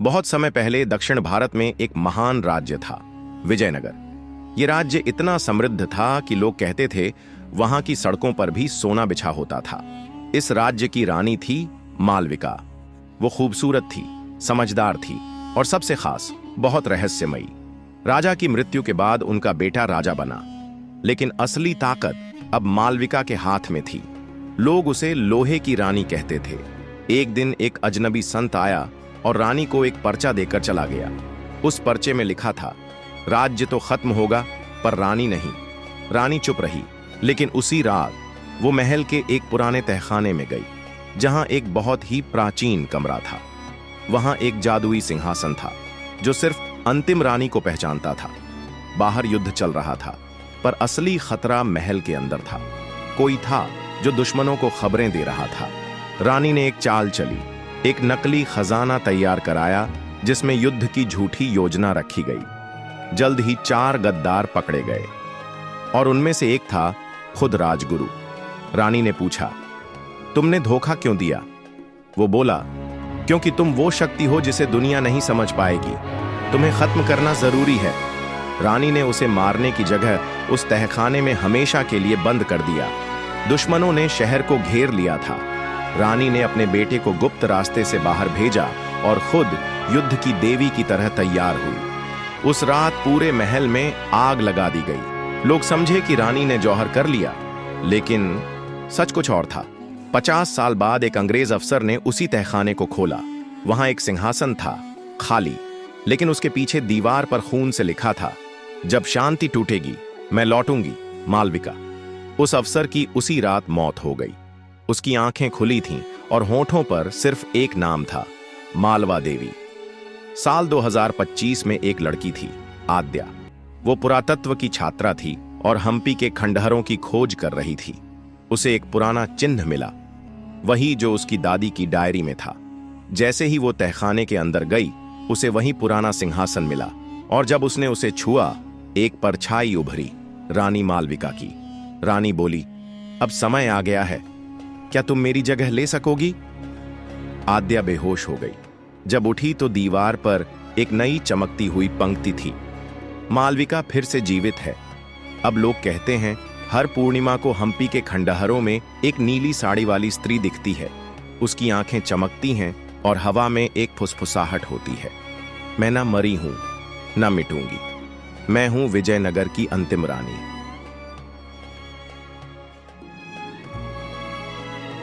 बहुत समय पहले दक्षिण भारत में एक महान राज्य था, विजयनगर। ये राज्य इतना समृद्ध था कि लोग कहते थे वहां की सड़कों पर भी सोना बिछा होता था। इस राज्य की रानी थी मालविका। वो खूबसूरत थी, समझदार थी और सबसे खास बहुत रहस्यमयी। राजा की मृत्यु के बाद उनका बेटा राजा बना, लेकिन असली ताकत अब मालविका के हाथ में थी। लोग उसे लोहे की रानी कहते थे। एक दिन एक अजनबी संत आया और रानी को एक पर्चा देकर चला गया। उस पर्चे में लिखा था, राज्य तो खत्म होगा पर रानी नहीं। रानी चुप रही, लेकिन उसी रात वो महल के एक पुराने तहखाने में गई, जहां एक बहुत ही प्राचीन कमरा था। वहां एक जादुई सिंहासन था जो सिर्फ अंतिम रानी को पहचानता था। बाहर युद्ध चल रहा था, पर असली खतरा महल के अंदर था। कोई था जो दुश्मनों को खबरें दे रहा था। रानी ने एक चाल चली, एक नकली खजाना तैयार कराया जिसमें युद्ध की झूठी योजना रखी गई। जल्द ही 4 गद्दार पकड़े गए और उनमें से एक था खुद राजगुरु। रानी ने पूछा, तुमने धोखा क्यों दिया? वो बोला, क्योंकि तुम वो शक्ति हो जिसे दुनिया नहीं समझ पाएगी। तुम्हें खत्म करना जरूरी है। रानी ने उसे मारने की जगह उस तहखाने में हमेशा के लिए बंद कर दिया। दुश्मनों ने शहर को घेर लिया था। रानी ने अपने बेटे को गुप्त रास्ते से बाहर भेजा और खुद युद्ध की देवी की तरह तैयार हुई। उस रात पूरे महल में आग लगा दी गई। लोग समझे कि रानी ने जौहर कर लिया, लेकिन सच कुछ और था। 50 साल बाद एक अंग्रेज अफसर ने उसी तहखाने को खोला। वहां एक सिंहासन था, खाली, लेकिन उसके पीछे दीवार पर खून से लिखा था, जब शांति टूटेगी मैं लौटूंगी, मालविका। उस अफसर की उसी रात मौत हो गई। उसकी आंखें खुली थीं और होठों पर सिर्फ एक नाम था, मालवा देवी। साल 2025 में एक लड़की थी, आद्या। वो पुरातत्व की छात्रा थी और हम्पी के खंडहरों की खोज कर रही थी। उसे एक पुराना चिन्ह मिला, वही जो उसकी दादी की डायरी में था। जैसे ही वो तहखाने के अंदर गई, उसे वही पुराना सिंहासन मिला और जब उसने उसे छुआ, एक परछाई उभरी, रानी मालविका की। रानी बोली, अब समय आ गया है, क्या तुम मेरी जगह ले सकोगी? आद्या बेहोश हो गई। जब उठी तो दीवार पर एक नई चमकती हुई पंक्ति थी, मालविका फिर से जीवित है। अब लोग कहते हैं हर पूर्णिमा को हम्पी के खंडहरों में एक नीली साड़ी वाली स्त्री दिखती है। उसकी आंखें चमकती हैं और हवा में एक फुसफुसाहट होती है। मैं ना मरी हूं, ना मिटूंगी। मैं हूं विजयनगर की अंतिम रानी।